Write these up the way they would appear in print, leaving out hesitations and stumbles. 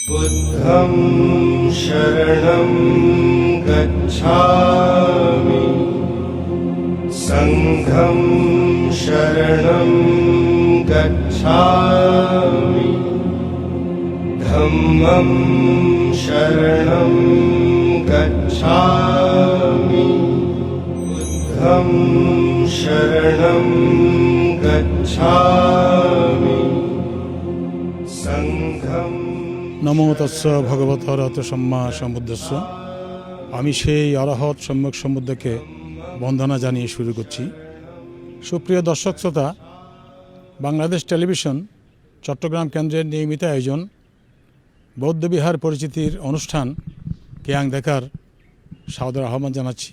बुद्धं शरणं गच्छामि संघं शरणं गच्छामि धम्मं शरणं गच्छामि बुद्धं शरणं गच्छामि संघं। নমো তস্য ভগবত অরহত সম্মা সম্বুদ্ধস্য। আমি সেই অরহত সম্যক সম্বুদ্ধকে বন্দনা জানিয়ে শুরু করছি। সুপ্রিয় দর্শক শ্রোতা, বাংলাদেশ টেলিভিশন চট্টগ্রাম কেন্দ্রের নিয়মিত আয়োজন বৌদ্ধবিহার পরিচিতির অনুষ্ঠান কেয়াং দেখার সাদর আহ্বান জানাচ্ছি।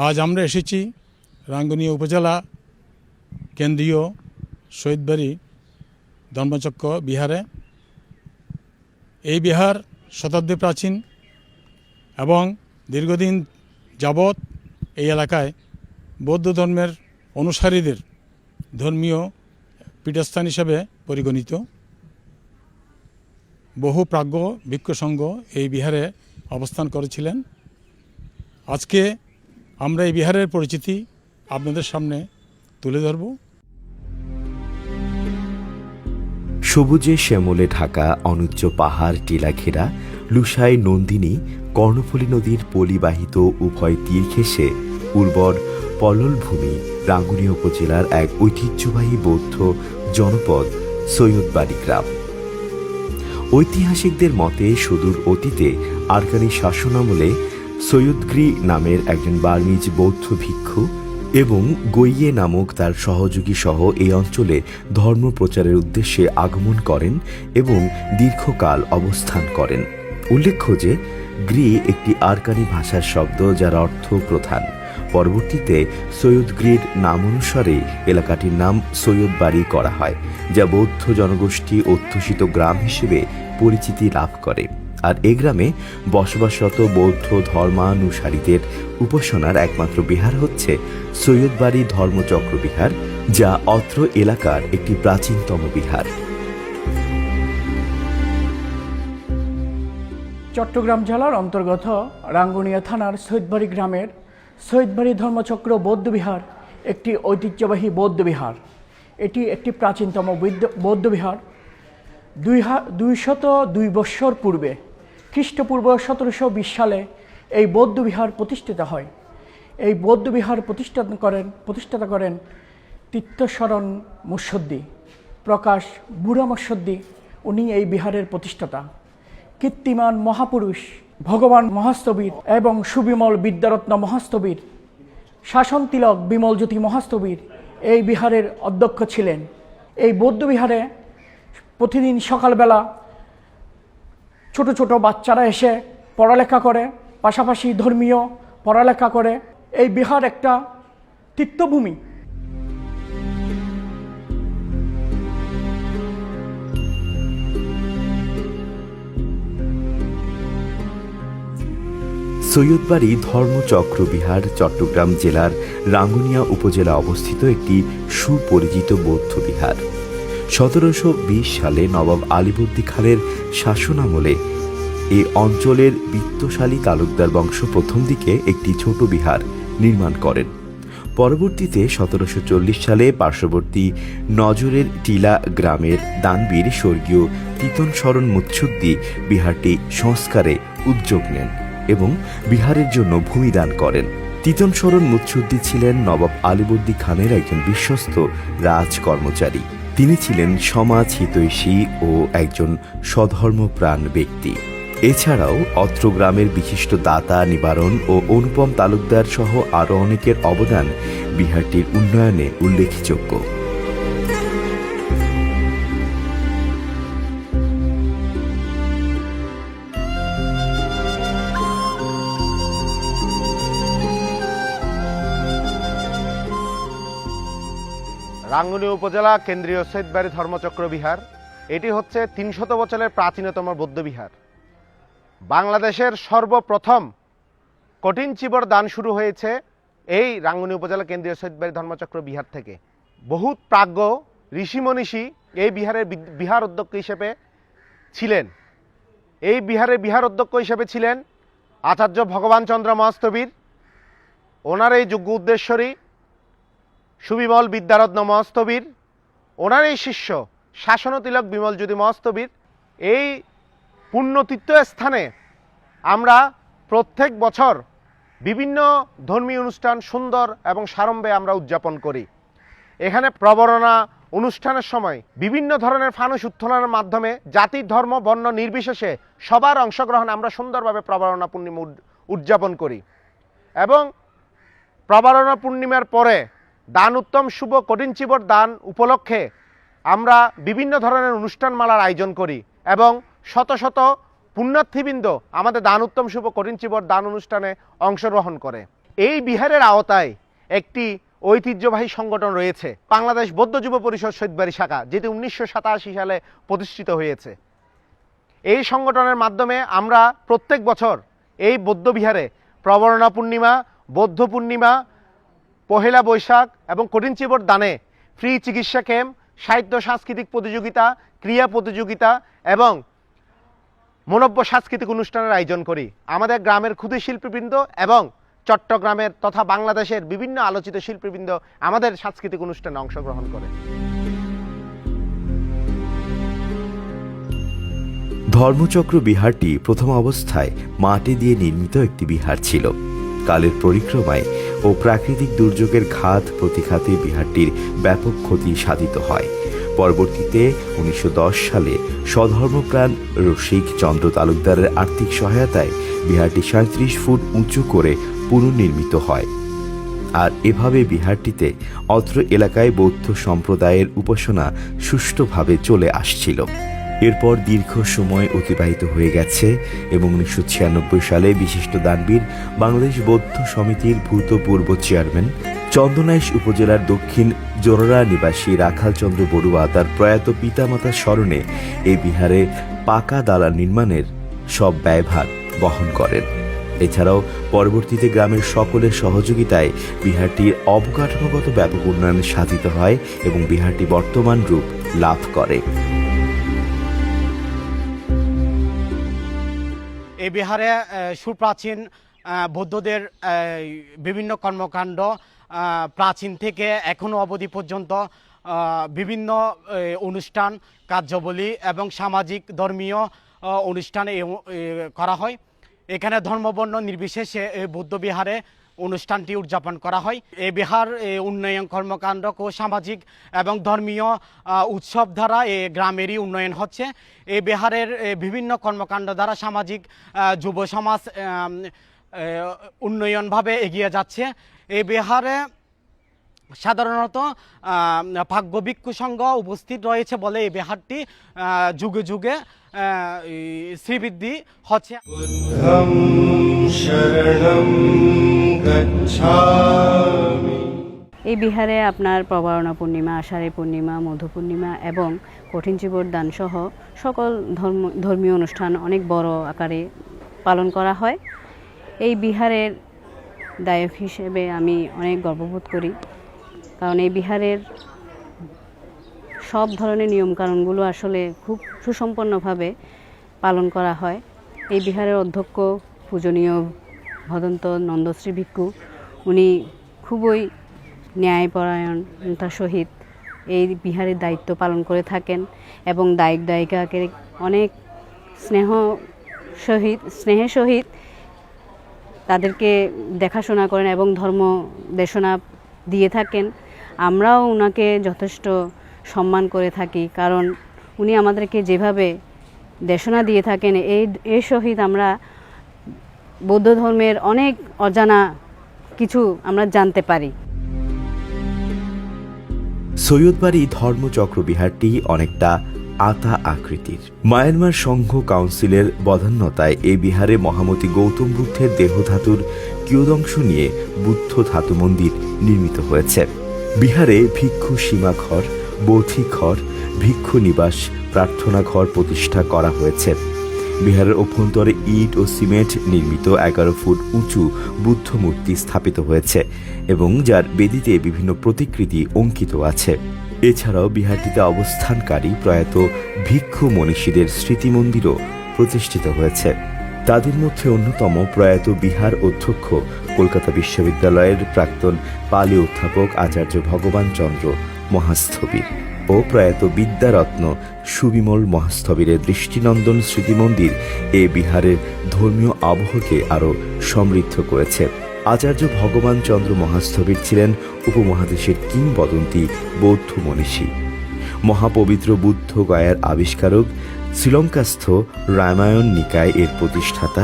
আজ আমরা এসেছি রাঙ্গুনিয়া উপজেলা কেন্দ্রীয় শহীদবাড়ি ধর্মচক্র বিহারে। এই বিহার শতাব্দী প্রাচীন এবং দীর্ঘদিন যাবৎ এই এলাকায় বৌদ্ধ ধর্মের অনুসারীদের ধর্মীয় পীঠস্থান হিসেবে পরিগণিত। বহু প্রাজ্ঞ ভিক্ষু সংঘ এই বিহারে অবস্থান করেছিলেন। আজকে আমরা এই বিহারের পরিচিতি আপনাদের সামনে তুলে ধরব। সবুজে শ্যামলে ঢাকা অনুচ্চ পাহাড় টিলা ঘেরা লুসাই নন্দিনী কর্ণফুলী নদীর পলিবাহিত উভয় তীর ঘেঁষে উর্বর পললভূমি রাঙ্গুনিয়া উপজেলার এক ঐতিহ্যবাহী বৌদ্ধ জনপদ সৈয়দবাড়ি গ্রাম। ঐতিহাসিকদের মতে সুদূর অতীতে আরকানি শাসনামলে সৈয়দগিরি নামের একজন বার্মিজ বৌদ্ধ ভিক্ষু এবং গৈয়ে নামক তার সহযোগী সহ এই অঞ্চলে ধর্ম প্রচারের উদ্দেশ্যে আগমন করেন এবং দীর্ঘকাল অবস্থান করেন। উল্লেখ্য যে গ্রি একটি আরকানি ভাষার শব্দ যার অর্থ প্রধান। পরবর্তীতে সৈয়দগিরির নাম অনুসারে এলাকাটির নাম সৈয়দবাড়ি করা হয়, যা বৌদ্ধ জনগোষ্ঠী অধ্যুষিত গ্রাম হিসেবে পরিচিতি লাভ করে। আর এ গ্রামে বসবাসরত বৌদ্ধ ধর্মানুসারীদের উপাসনার একমাত্র বিহার হচ্ছে সৈয়দবাড়ি ধর্মচক্র বিহার, যা অত্র এলাকার একটি প্রাচীনতম বিহার। চট্টগ্রাম জেলার অন্তর্গত রাঙ্গুনিয়া থানার সৈয়দবাড়ি গ্রামের সৈয়দবাড়ি ধর্মচক্র বৌদ্ধবিহার একটি ঐতিহ্যবাহী বৌদ্ধবিহার। এটি একটি প্রাচীনতম বৌদ্ধবিহার। 202 বৎসর পূর্বে খ্রিস্টপূর্ব 1720 সালে এই বৌদ্ধবিহার প্রতিষ্ঠিত হয়। এই বৌদ্ধবিহার প্রতিষ্ঠাতা করেন তীর্থশরণ মুৎসদ্দি, প্রকাশ বুড়া মুৎসদ্দি। উনি এই বিহারের প্রতিষ্ঠাতা। কীর্তিমান মহাপুরুষ ভগবান মহাস্তবীর এবং সুবিমল বিদ্যারত্ন মহাস্তবীর, শাসন তিলক বিমলজ্যোতি মহাস্তবীর এই বিহারের অধ্যক্ষ ছিলেন। এই বৌদ্ধবিহারে প্রতিদিন সকালবেলা ছোট ছোট বাচ্চারা এসে পড়ালেখা করে, পাশাপাশি ধর্মীয় পড়ালেখা করে। এই বিহার একটা তীর্থভূমি। সৈয়দবাড়ি ধর্মচক্র বিহার চট্টগ্রাম জেলার রাঙ্গুনিয়া উপজেলা অবস্থিত একটি সুপরিচিত বৌদ্ধ বিহার। 1720 সালে নবাব আলীবর্দী খানের শাসনামলে এই অঞ্চলের বিত্তশালী তালুকদার বংশ প্রথম দিকে একটি ছোট বিহার নির্মাণ করেন। পরবর্তীতে 1740 সালে পার্শ্ববর্তী নজরের টিলা গ্রামের দানবীর স্বর্গীয় তিতন শরণ মুৎসদ্দি বিহারটি সংস্কারে উদ্যোগ নেন এবং বিহারের জন্য ভূমি দান করেন। তিতন শরণ মুৎসদ্দি ছিলেন নবাব আলীবর্দী খানের একজন বিশ্বস্ত রাজকর্মচারী। তিনি ছিলেন সমাজ হিতৈষী ও একজন স্বধর্মপ্রাণ ব্যক্তি। এছাড়াও অত্র গ্রামের বিশিষ্ট দাতা নিবারণ ও অনুপম তালুকদার সহ আরও অনেকের অবদান বিহারটির উন্নয়নে উল্লেখযোগ্য। রাঙ্গুনিয়া উপজেলা কেন্দ্রীয় সৈয়দবাড়ি ধর্মচক্র বিহার এটি হচ্ছে 300 বছরের প্রাচীনতম বৌদ্ধবিহার। বাংলাদেশের সর্বপ্রথম কঠিন চিবর দান শুরু হয়েছে এই রাঙ্গুনিয়া উপজেলা কেন্দ্রীয় সৈয়দবাড়ি ধর্মচক্র বিহার থেকে। বহুত প্রাজ্ঞ ঋষি মনীষী এই বিহারের বিহার অধ্যক্ষ হিসেবে ছিলেন। এই বিহারের বিহার অধ্যক্ষ হিসেবে ছিলেন আচার্য ভগবান চন্দ্র মহাস্তবীর। ওনার এই যোগ্য উদ্দেশ্যরী সুবিমল বিদ্যারত্ন মহাস্তবীর, ওনার এই শিষ্য শাসনতিলক বিমল জ্যোতি মহাস্তবীর। এই পুণ্যতীর্থ স্থানে আমরা প্রত্যেক বছর বিভিন্ন ধর্মীয় অনুষ্ঠান সুন্দর এবং সাড়ম্বরে আমরা উদযাপন করি। এখানে প্রবরণা অনুষ্ঠানের সময় বিভিন্ন ধরনের ফানুস উত্তোলনের মাধ্যমে জাতি ধর্ম বর্ণ নির্বিশেষে সবার অংশগ্রহণে আমরা সুন্দরভাবে প্রবরণা পূর্ণিমা উদযাপন করি। এবং প্রবরণা পূর্ণিমার পরে দান উত্তম শুভ কঠিন চিবর দান উপলক্ষে আমরা বিভিন্ন ধরনের অনুষ্ঠানমালার আয়োজন করি এবং শত শত পুণ্যার্থীবৃন্দ আমাদের দান উত্তম শুভ কঠিন চিবর দান অনুষ্ঠানে অংশগ্রহণ করে। এই বিহারের আওতায় একটি ঐতিহ্যবাহী সংগঠন রয়েছে, বাংলাদেশ বৌদ্ধ যুব পরিষদ সৈয়দবাড়ি শাখা, যেটি 1987 সালে প্রতিষ্ঠিত হয়েছে। এই সংগঠনের মাধ্যমে আমরা প্রত্যেক বছর এই বৌদ্ধ বিহারে প্রবরণা পূর্ণিমা, বৌদ্ধ পূর্ণিমা, পহেলা বৈশাখ এবং কঠিন চিবর দানে ফ্রি চিকিৎসা ক্যাম্প, সাহিত্য সাংস্কৃতিক প্রতিযোগিতা, ক্রীড়া প্রতিযোগিতা এবং মনব্য সাংস্কৃতিক অনুষ্ঠানের আয়োজন করি। আমাদের গ্রামের ক্ষুদে শিল্পীবৃন্দ এবং চট্টগ্রামের তথা বাংলাদেশের বিভিন্ন আলোচিত শিল্পীবৃন্দ আমাদের সাংস্কৃতিক অনুষ্ঠানে অংশগ্রহণ করে। ধর্মচক্র বিহারটি প্রথম অবস্থায় মাটি দিয়ে নির্মিত একটি বিহার ছিল। কালের পরিক্রমায় ও প্রাকৃতিক দুর্যোগের ঘাত প্রতিঘাতে বিহারটির ব্যাপক ক্ষতি সাধিত হয়। পরবর্তীতে 1910 সালে স্বধর্মপ্রাণ রসিক চন্দ্র তালুকদারের আর্থিক সহায়তায় বিহারটি 37 ফুট উঁচু করে পুনর্নির্মিত হয়। আর এভাবে বিহারটিতে অত্র এলাকায় বৌদ্ধ সম্প্রদায়ের উপাসনা সুষ্ঠুভাবে চলে আসছিল। এরপর দীর্ঘ সময় অতিবাহিত হয়ে গেছে এবং 1996 সালে বিশিষ্ট দানবীর বাংলাদেশ বৌদ্ধ সমিতির ভূতপূর্ব চেয়ারম্যান চন্দনাইশ উপজেলার দক্ষিণ জোররা নিবাসী রাখাল চন্দ্র বড়ুয়া তার প্রয়াত পিতামাতার স্মরণে এই বিহারে পাকা দালান নির্মাণের সব ব্যয়ভার বহন করেন। এছাড়াও পরবর্তীতে গ্রামের সকলের সহযোগিতায় বিহারটির অবকাঠামোগত ব্যাপক উন্নয়ন সাধিত হয় এবং বিহারটি বর্তমান রূপ লাভ করে। এই বিহারে সুপ্রাচীন বৌদ্ধদের বিভিন্ন কর্মকাণ্ড প্রাচীন থেকে এখনও অবধি পর্যন্ত বিভিন্ন অনুষ্ঠান কার্যাবলী এবং সামাজিক ধর্মীয় অনুষ্ঠান করা হয়। এখানে ধর্মবর্ণ নির্বিশেষে এই বৌদ্ধ বিহারে অনুষ্ঠানটি উদযাপন করা হয়। এই বিহার উন্নয়ন কর্মকাণ্ড ও সামাজিক এবং ধর্মীয় উৎসব দ্বারা এই গ্রামেরই উন্নয়ন হচ্ছে। এই বিহারের বিভিন্ন কর্মকাণ্ড দ্বারা সামাজিক যুব সমাজ উন্নয়নভাবে এগিয়ে যাচ্ছে। এই বিহারে সাধারণত ভাগ্য ভিক্ষু সংঘ উপস্থিত রয়েছে বলে এই বিহারটি যুগে যুগে শ্রীবৃদ্ধি হচ্ছে। বুদ্ধং শরণং গচ্ছামি। এই বিহারে আপনার প্রবরণা পূর্ণিমা, আষাঢ়ী পূর্ণিমা, মধু পূর্ণিমা এবং কঠিন চিবর দান সহ সকল ধর্মীয় অনুষ্ঠান অনেক বড় আকারে পালন করা হয়। এই বিহারের দায়ক হিসেবে আমি অনেক গর্ববোধ করি, কারণ এই বিহারের সব ধরনের নিয়মকানুনগুলো আসলে খুব সুসম্পন্নভাবে পালন করা হয়। এই বিহারের অধ্যক্ষ পূজনীয় ভদন্ত নন্দশ্রী ভিক্ষু, উনি খুবই ন্যায়পরায়ণতার সহিত এই বিহারের দায়িত্ব পালন করে থাকেন এবং দায়িক দায়িকাকে অনেক স্নেহের সহিত তাদেরকে দেখাশোনা করেন এবং ধর্ম দেশনা দিয়ে থাকেন। আমরাও ওনাকে যথেষ্ট সম্মান করে থাকি, কারণ উনি আমাদেরকে যেভাবে দেশনা দিয়ে থাকেন এর সহিত আমরা বৌদ্ধ ধর্মের অনেক অজানা কিছু আমরা জানতে পারি। সৈয়দবাড়ি ধর্মচক্র বিহারটি অনেকটা আতা আকৃতির। মায়ানমার সংঘ কাউন্সিলের বদান্যতায় এই বিহারে মহামতি গৌতম বুদ্ধের দেহধাতুর কিয়দংশ নিয়ে বুদ্ধ ধাতু মন্দির নির্মিত হয়েছে। বিহারে ভিক্ষু সীমাঘর, বৌদ্ধি ঘর, ভিক্ষু নিবাস, প্রার্থনা ঘর প্রতিষ্ঠা করা হয়েছে। বিহারের অভ্যন্তরে ইট ও সিমেন্ট নির্মিত 11 ফুট উঁচু বুদ্ধ মূর্তি স্থাপিত হয়েছে এবং যার বেদিতে বিভিন্ন প্রতিকৃতি অঙ্কিত আছে। এছাড়াও বিহারটিতে অবস্থানকারী প্রয়াত ভিক্ষু মনীষীদের স্মৃতি মন্দিরও প্রতিষ্ঠিত হয়েছে। তাদের মধ্যে অন্যতম প্রয়াত বিহার অধ্যক্ষ কলকাতা বিশ্ববিদ্যালয়ের প্রাক্তন পালি অধ্যাপক আচার্য ভগবান চন্দ্র মহাস্থবির ও প্রয়াত বিদ্যারত্ন সুবিমল মহাস্থবিরের দৃষ্টিনন্দন স্মৃতি মন্দির এ বিহারের ধর্মীয় আবহকে আরও সমৃদ্ধ করেছে। আচার্য ভগবান চন্দ্র মহাস্থবির ছিলেন উপমহাদেশের কিংবদন্তি বৌদ্ধ মনীষী। মহাপবিত্র বুদ্ধ গয়ার আবিষ্কারক, শ্রীলঙ্কাস্থ রামায়ণ নিকায় এর প্রতিষ্ঠাতা,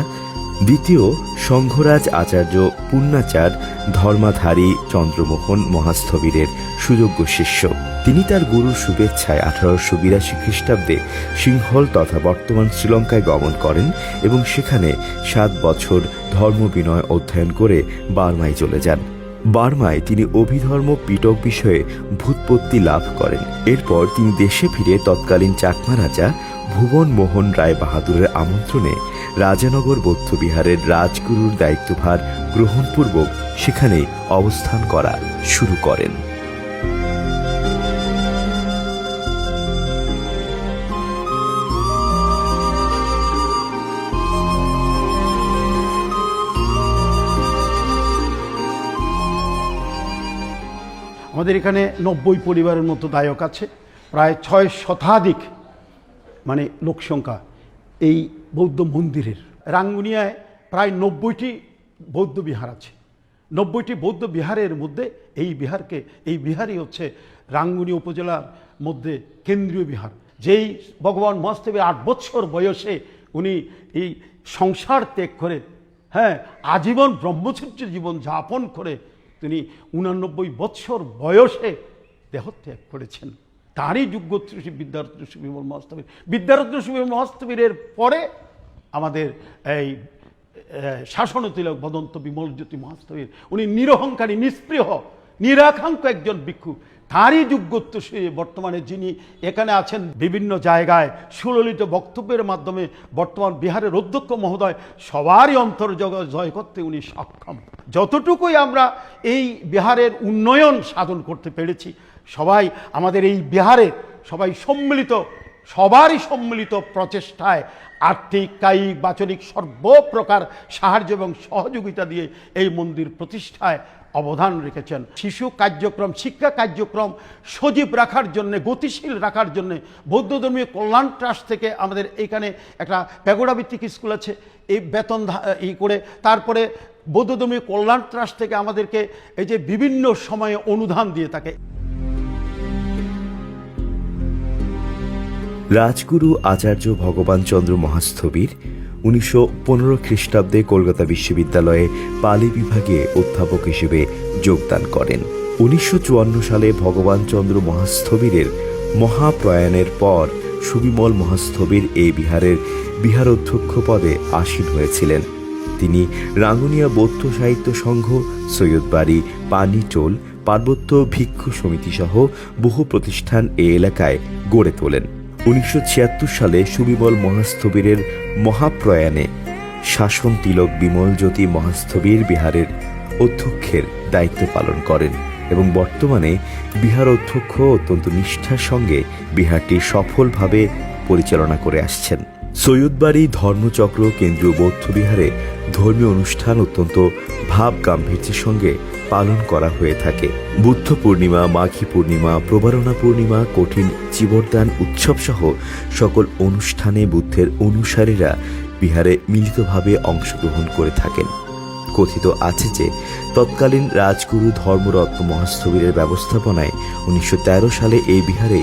দ্বিতীয় সংঘরাজ আচার্য পূর্ণাচার ধর্মাধারী চন্দ্রমোহন মহাস্থবিরের সুযোগ্য শিষ্য। তিনি তার গুরুর শুভেচ্ছায় 1882 খ্রিস্টাব্দে সিংহল তথা বর্তমান শ্রীলঙ্কায় গমন করেন এবং সেখানে 7 বছর ধর্মবিনয় অধ্যয়ন করে বার্মায় চলে যান। বার্মায় তিনি অভিধর্ম পিটক বিষয়ে ভূতপত্তি লাভ করেন। এরপর তিনি দেশে ফিরে তৎকালীন চাকমা রাজা ভুবন মোহন রায় বাহাদুরের আমন্ত্রণে রাজানগর বৌদ্ধবিহারের রাজগুরুর দায়িত্বভার গ্রহণপূর্বক সেখানে অবস্থান করা শুরু করেন। আমাদের এখানে 90 পরিবারের মতো দায়ক আছে, প্রায় 6 শতাধিক মানে লোকসংখ্যা এই বৌদ্ধ মন্দিরের। রাঙ্গুনিয়ায় প্রায় 90টি বৌদ্ধ বিহার আছে। 90টি বৌদ্ধ বিহারের মধ্যে এই বিহারই হচ্ছে রাঙ্গুনিয়া উপজেলার মধ্যে কেন্দ্রীয় বিহার। যেই ভগবান মহাস্থবির 8 বছর বয়সে উনি এই সংসার ত্যাগ করে আজীবন ব্রহ্মচর্য জীবন যাপন করে তিনি 89 বছর বয়সে দেহত্যাগ করেছেন। তারই যোগ্যত্র শ্রী বিদ্যারত্ন সুবিমল মহাস্থবির। বিদ্যারত্ন সুবিমল মহাস্থবিরের পরে আমাদের এই শাসনতিলক বদন্ত বিমলজ্যোতি মহাস্থবির, উনি নিরহংকারী, নিস্পৃহ, নিরাকাঙ্ক্ষ একজন ভিক্ষু। তারই যোগ্যত্ব সে বর্তমানে যিনি এখানে আছেন, বিভিন্ন জায়গায় সুললিত বক্তব্যের মাধ্যমে বর্তমান বিহারের অধ্যক্ষ মহোদয় সবারই অন্তর জয় করতে উনি সক্ষম। যতটুকুই আমরা এই বিহারের উন্নয়ন সাধন করতে পেরেছি, সবাই আমাদের এই বিহারে সবারই সম্মিলিত প্রচেষ্টায় আর্থিক, কায়িক, বাচনিক সর্বপ্রকার সাহায্য এবং সহযোগিতা দিয়ে এই মন্দির প্রতিষ্ঠায় অবদান রেখেছেন। শিশু কার্যক্রম, শিক্ষা কার্যক্রম সজীব রাখার জন্য, গতিশীল রাখার জন্য বৌদ্ধ ধর্মীয় কল্যাণ ট্রাস্ট থেকে আমাদের এখানে একটা প্যাগোডা ভিত্তিক স্কুল আছে, এই বেতন করে তারপরে বৌদ্ধ ধর্মীয় কল্যাণ ট্রাস্ট থেকে আমাদেরকে এই যে বিভিন্ন সময়ে অনুদান দিয়ে থাকে। রাজগুরু আচার্য ভগবান চন্দ্র মহাস্থবির 1915 খ্রিস্টাব্দে কলকাতা বিশ্ববিদ্যালয়ে পালি বিভাগে অধ্যাপক হিসেবে যোগদান করেন। 1954 সালে ভগবান চন্দ্র মহাস্থবিরের মহাপ্রয়াণের পর সুবিমল মহাস্থবির এই বিহারের বিহারাধ্যক্ষ পদে আসীন হয়েছিলেন। তিনি রাঙ্গুনিয়া বৌদ্ধ সাহিত্য সংঘ, সৈয়দবাড়ি, পানিটোল, পার্বত্য ভিক্ষু সমিতি সহ বহু প্রতিষ্ঠান এ এলাকায় গড়ে তোলেন। 1976 সালে সুবিমল মহাস্থবিরের মহাপ্রয়াণে শাসন তিলক বিমল জ্যোতি মহাস্থবির বিহারের অধ্যক্ষের দায়িত্ব পালন করেন এবং বর্তমানে বিহার অধ্যক্ষ অত্যন্ত নিষ্ঠার সঙ্গে বিহারটি সফলভাবে পরিচালনা করে আসছেন। সৈয়দবাড়ি ধর্মচক্র কেন্দ্রীয় বৌদ্ধ বিহারে ধর্মীয় অনুষ্ঠান অত্যন্ত ভাব গাম্ভীর্যের সঙ্গে পালন করা হয়ে থাকে। বুদ্ধ পূর্ণিমা, মাঘী পূর্ণিমা, প্রবারণা পূর্ণিমা, কঠিন চিবরদান উৎসব সহ সকল অনুষ্ঠানে বুদ্ধের অনুসারীরা বিহারে মিলিতভাবে অংশগ্রহণ করে থাকেন। কথিত আছে যে তৎকালীন রাজগুরু ধর্মরত্ন মহাস্থবিরের ব্যবস্থাপনায় 1913 সালে এই বিহারে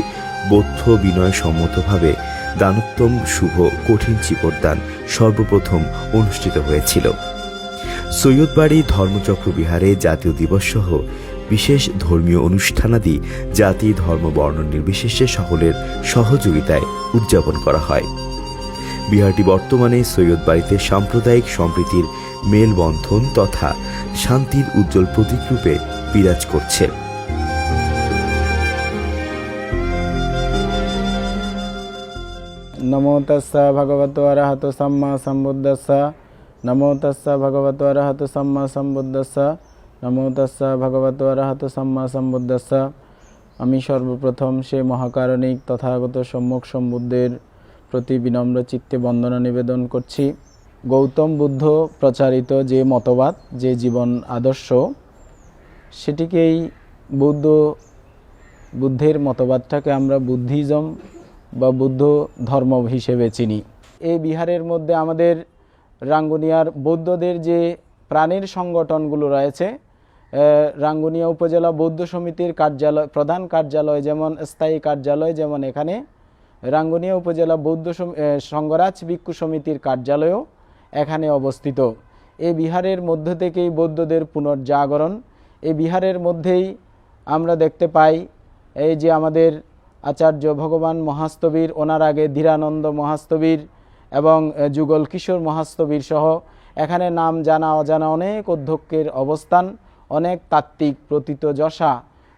বৌদ্ধ বিনয় সম্মতভাবে দানোত্তম শুভ কঠিন চিবরদান সর্বপ্রথম অনুষ্ঠিত হয়েছিল। সৈয়দবাড়ি ধর্মচক্র বিহারে জাতীয় দিবস সহ বিশেষ ধর্মীয় অনুষ্ঠানাদি জাতি, ধর্ম, বর্ণ নির্বিশেষে সকলের সহযোগিতায় উদযাপন করা হয়। বিহারটি বর্তমানে সৈয়দবাড়িতে সাম্প্রদায়িক সম্প্রীতির মেলবন্ধন তথা শান্তির উজ্জ্বল প্রতীকরূপে বিরাজ করছে। नमो तस्सा भगवतो अरहतो सम्मा सम्बुद्धस्सा। नमो तस्सा भगवतो अरहतो सम्मा सम्बुद्धस्सा। नमो तस्सा भगवतो अरहतो सम्मा सम्बुद्धस्सा। আমি সর্বপ্রথম সে মহাকারণিক তথাগত সম্যক সম্বুদ্ধের প্রতি বিনম্র চিত্তে বন্দনা নিবেদন করছি। গৌতম বুদ্ধ প্রচারিত যে মতবাদ, যে জীবন আদর্শ, সেটিকেই বুদ্ধের মতবাদটাকে আমরা বুদ্ধিজম বা বুদ্ধ ধর্ম হিসেবে চিনি। এই বিহারের মধ্যে আমাদের রাঙ্গুনিয়ার বৌদ্ধদের যে প্রাণের সংগঠনগুলো রয়েছে, রাঙ্গুনিয়া উপজেলা বৌদ্ধ সমিতির কার্যালয়, প্রধান কার্যালয় যেমন স্থায়ী কার্যালয়, যেমন এখানে রাঙ্গুনিয়া উপজেলা বৌদ্ধ সংঘরাজ ভিক্ষু সমিতির কার্যালয়ও এখানে অবস্থিত। এই বিহারের মধ্য থেকেই বৌদ্ধদের পুনর্জাগরণ। এই বিহারের মধ্যেই আমরা দেখতে পাই এই যে আমাদের আচার্য ভগবান মহাস্তবীর, ওনার আগে ধীরানন্দ মহাস্তবীর এবং যুগল কিশোর মহাস্তবীর সহ এখানে নাম জানা অজানা অনেক অধ্যক্ষের অবস্থান, অনেক তাত্ত্বিক প্রথিতযশা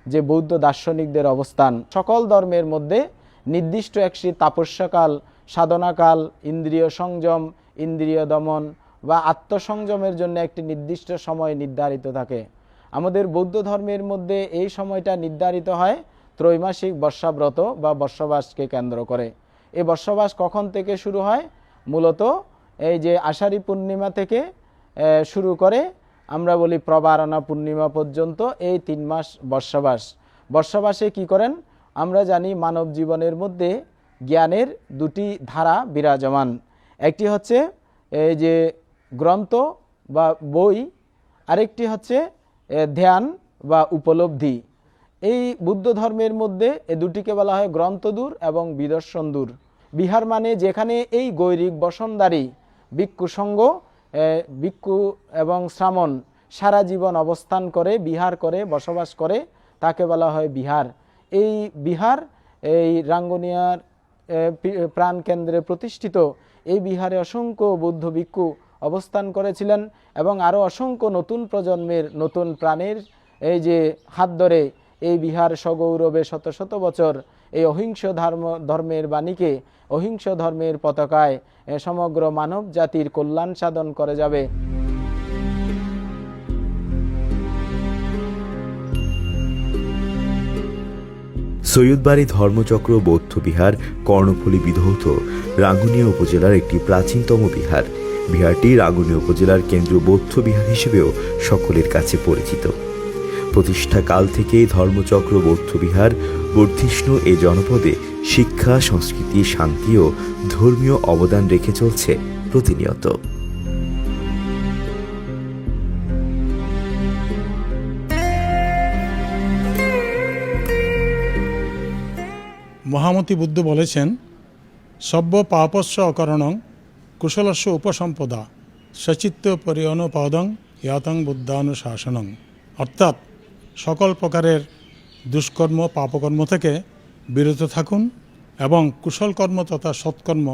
যে বৌদ্ধ দার্শনিকদের অবস্থান। সকল ধর্মের মধ্যে নির্দিষ্ট একটি তাপস্যকাল, সাধনাকাল, ইন্দ্রিয় সংযম, ইন্দ্রিয় দমন বা আত্মসংযমের জন্য একটি নির্দিষ্ট সময় নির্ধারিত থাকে। আমাদের বৌদ্ধ ধর্মের মধ্যে এই সময়টা নির্ধারিত হয় ত্রৈমাসিক বর্ষাব্রত বা বর্ষবাসকে কেন্দ্র করে। এই বর্ষবাস কখন থেকে শুরু হয়? মূলত এই যে আষাঢ়ী পূর্ণিমা থেকে শুরু করে আমরা বলি প্রবারণা পূর্ণিমা পর্যন্ত এই 3 মাস বর্ষবাস। বর্ষবাসে কি করেন? আমরা জানি মানব জীবনের মধ্যে জ্ঞানের 2টি ধারা বিরাজমান। একটি হচ্ছে এই যে গ্রন্থ বা বই, আরেকটি হচ্ছে ধ্যান বা উপলব্ধি। এই বুদ্ধ ধর্মের মধ্যে এই দুটিকে বলা হয় গ্রন্থদূর এবং বিদর্শন দূর। বিহার মানে যেখানে এই গৈরিক বসনদারী ভিক্ষু সংঘ, ভিক্ষু এবং শ্রামণ সারা জীবন অবস্থান করে, বিহার করে, বসবাস করে, তাকে বলা হয় বিহার। এই বিহার এই রাঙ্গুনিয়ার প্রাণকেন্দ্রে প্রতিষ্ঠিত। এই বিহারে অসংখ্য বৌদ্ধ ভিক্ষু অবস্থান করেছিলেন এবং আরও অসংখ্য নতুন প্রজন্মের নতুন প্রাণের এই যে হাত ধরে এই বিহার সগৌরবে শত শত বছর এই অহিংস ধর্মের বাণীকে, অহিংস ধর্মের পতাকায় সমগ্র মানব জাতির কল্যাণ সাধন করে যাবে। সৈয়দবাড়ি ধর্মচক্র বৌদ্ধবিহার কর্ণফুলী বিধৌত রাঙ্গুনিয়া উপজেলার একটি প্রাচীনতম বিহার। বিহারটি রাঙ্গুনিয়া উপজেলার কেন্দ্রীয় বৌদ্ধ বিহার হিসেবেও সকলের কাছে পরিচিত। প্রতিষ্ঠাকাল থেকেই ধর্মচক্র বৌদ্ধবিহার বর্ধিষ্ণু এই জনপদে শিক্ষা, সংস্কৃতি, শান্তি ও ধর্মীয় অবদান রেখে চলছে প্রতিনিয়ত। মহামতি বুদ্ধ বলেছেন, সব্য পাপস্য অকরণং কুশলস্য উপসম্পদা সচিত্ত পরিয়নুপাদং ইয়াতং বুদ্ধানুশাসনং। অর্থাৎ সকল প্রকারের দুষ্কর্ম, পাপকর্ম থেকে বিরত থাকুন এবং কুশল কর্ম তথা সৎকর্ম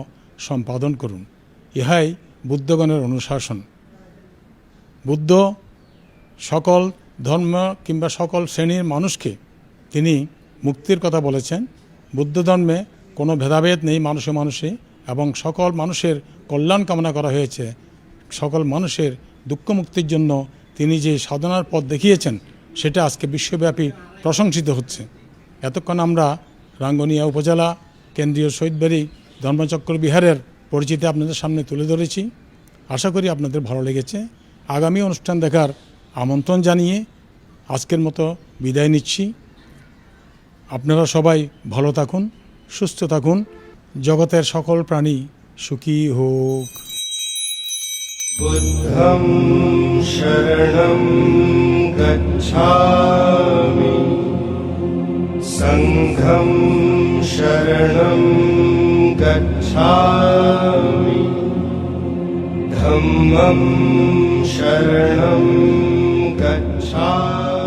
সম্পাদন করুন। ইহাই বুদ্ধগণের অনুশাসন। বুদ্ধ সকল ধর্ম কিংবা সকল শ্রেণীর মানুষকে তিনি মুক্তির কথা বলেছেন। বুদ্ধ ধর্মে কোনো ভেদাভেদ নেই মানুষে মানুষে, এবং সকল মানুষের কল্যাণ কামনা করা হয়েছে। সকল মানুষের দুঃখ মুক্তির জন্য তিনি যে সাধনার পথ দেখিয়েছেন সেটা আজকে বিশ্বব্যাপী প্রশংসিত হচ্ছে। এতক্ষণ আমরা রাঙ্গুনিয়া উপজেলা কেন্দ্রীয় শহীদবাড়ি ধর্মচক্র বিহারের পরিচিতি আপনাদের সামনে তুলে ধরেছি। আশা করি আপনাদের ভালো লেগেছে। আগামী অনুষ্ঠান দেখার আমন্ত্রণ জানিয়ে আজকের মতো বিদায় নিচ্ছি। আপনারা সবাই ভালো থাকুন, সুস্থ থাকুন, জগতের সকল প্রাণী সুখী হোক। বুদ্ধং শরণং গচ্ছামি, সংঘং শরণং গচ্ছামি, ধম্মং শরণং গচ্ছামি।